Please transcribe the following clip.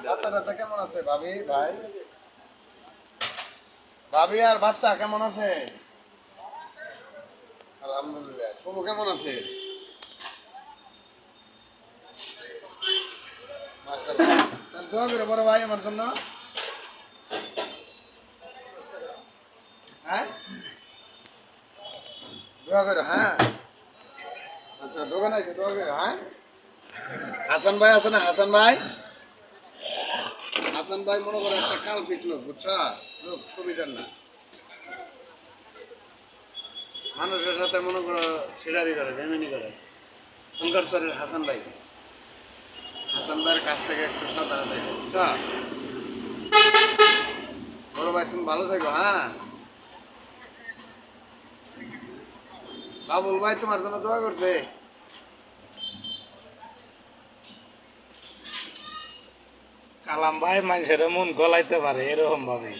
বাচ্চাটা কেমন আছে ভাবি ভাই? ভাবি আর বাচ্চা কেমন আছে? আলহামদুলিল্লাহ। ফুপু কেমন আছে? মাশাআল্লাহ। তাহলে দোয়া করে বড় ভাই আমার জন্য। হ্যাঁ, দোয়া করে। হ্যাঁ, আচ্ছা দোকানে এসে দোয়া করে। হ্যাঁ, হাসান ভাই আছে না? হাসান ভাই, হাসান ভাই মনে করে একটা কাল ফিট লোক, বুঝছো? লোক সুবিধার না, মানুষের সাথে মনে করো সিডারি করে, বেমেনি করে। ফুলকার শরীর হাসান ভাই, হাসান ভাইয়ের কাছ থেকে একটু সাঁতারে দেখো, বুঝছো? বড় ভাই তুমি ভালো থাকো। হ্যাঁ, বাবুল ভাই তোমার জন্য দোয়া করছে। কালাম ভাই মানুষের মন গলাইতে পারে এরকম ভাবে।